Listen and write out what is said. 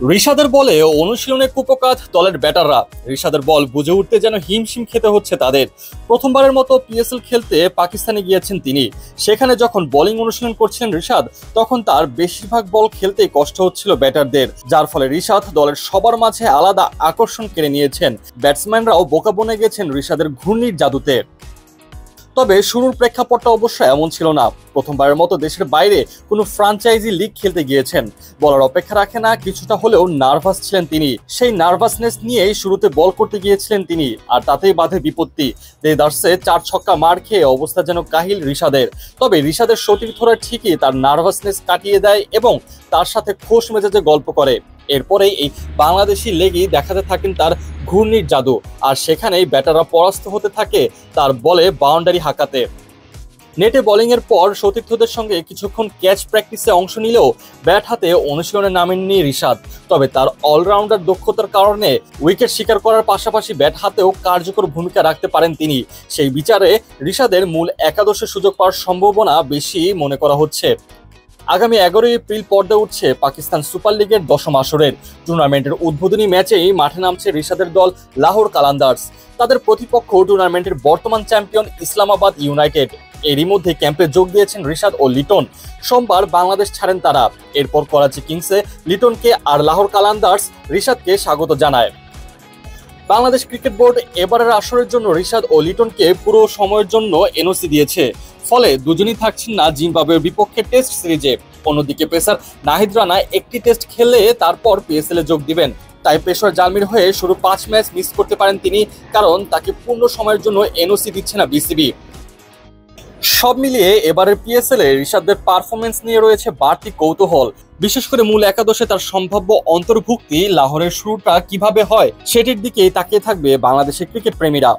রিশাদের বলে অনুশীলনে কুপকাত দলের ব্যাটাররা। রিশাদের বল বুঝে উঠতে যেন হিমশিম খেতে হচ্ছে তাদের। প্রথমবারের মতো পিএসএল খেলতে পাকিস্তানে গিয়েছেন তিনি। সেখানে যখন বোলিং অনুশীলন করছেন রিশাদ, তখন তার বেশিরভাগ বল খেলতে কষ্ট হচ্ছিল ব্যাটারদের, যার ফলে রিশাদ দলের সবার মাঝে আলাদা আকর্ষণ কেড়ে নিয়েছেন। ব্যাটসম্যানরাও বোকা বনে গেছেন রিশাদের ঘূর্ণির জাদুতে। তবে শুরুর প্রেক্ষাপটটা অবশ্য এমন ছিল না। প্রথমবারের মতো দেশের বাইরে কোনো ফ্রাঞ্চাইজি লিগ খেলতে গিয়েছেন। বলার অপেক্ষা রাখে না, কিছুটা হলেও নার্ভাস ছিলেন তিনি। সেই নার্ভাসনেস নিয়েই শুরুতে বল করতে গিয়েছিলেন তিনি, আর তাতেই বাধে বিপত্তি। দেদার্সে 4 ছক্কা মার খেয়ে অবস্থা যেন কাহিল রিশাদের। তবে রিশাদের সতীর্থরা ঠিকই তার নার্ভাসনেস কাটিয়ে দেয় এবং তার সাথে খোশ মেজাজে গল্প করে। এরপরেই এই বাংলাদেশি লেগই দেখাতে থাকেন তার ঘূর্ণির জাদু, আর সেখানেই ব্যাটাররা পরাস্ত হতে থাকে তার বলে বাউন্ডারি হাঁকাতে। নেটে বোলিং এর পর সতীর্থদের সঙ্গে কিছুক্ষণ ক্যাচ প্র্যাকটিসে অংশ নিলেও ব্যাট হাতে অনুশীলনে নামেননি রিশাদ। তবে তার অলরাউন্ডার দক্ষতার কারণে উইকেট শিকার করার পাশাপাশি ব্যাট হাতেও কার্যকর ভূমিকা রাখতে পারেন তিনি। সেই বিচারে রিশাদের মূল একাদশে সুযোগ পাওয়ার সম্ভাবনা বেশি মনে করা হচ্ছে। আগামী 11 এপ্রিল পর্দায় উঠছে পাকিস্তান সুপার লিগের 10ম আসরের। টুর্নামেন্টের উদ্বোধনী ম্যাচেই মাঠে নামছে রিশাদের দল লাহোর কালান্দার্স। তাদের প্রতিপক্ষ টুর্নামেন্টের বর্তমান চ্যাম্পিয়ন ইসলামাবাদ ইউনাইটেড। এরই মধ্যে ক্যাম্পে যোগ দিয়েছেন রিশাদ ও লিটন। সোমবার বাংলাদেশ ছাড়েন তারা। এরপর করাচি কিংসে লিটনকে আর লাহোর কালান্দার্স রিশাদকে স্বাগত জানায়। বাংলাদেশ ক্রিকেট বোর্ড এবারের আসরের জন্য রিশাদ ও লিটনকে পুরো সময়ের জন্য এনওসি দিয়েছে। ফলে দুজনই থাকছেন না জিম্বাবুয়ের বিপক্ষে টেস্ট সিরিজে। অন্যদিকে পেসার নাহিদ রানা একটি টেস্ট খেলে তারপর পিএসএল এ যোগ দিবেন। তাই পেশর জালমির হয়ে শুরু 5 ম্যাচ মিস করতে পারেন তিনি, কারণ তাকে পূর্ণ সময়ের জন্য এনওসি দিচ্ছে না বিসিবি। সব মিলিয়ে এবারের পিএসএল এ রিশাদের পারফরমেন্স নিয়ে রয়েছে বাড়তি কৌতূহল। বিশেষ করে মূল একাদশে তার সম্ভাব্য অন্তর্ভুক্তি লাহোরের শুরুটা কিভাবে হয় সেটির দিকেই তাকিয়ে থাকবে বাংলাদেশের ক্রিকেট প্রেমীরা।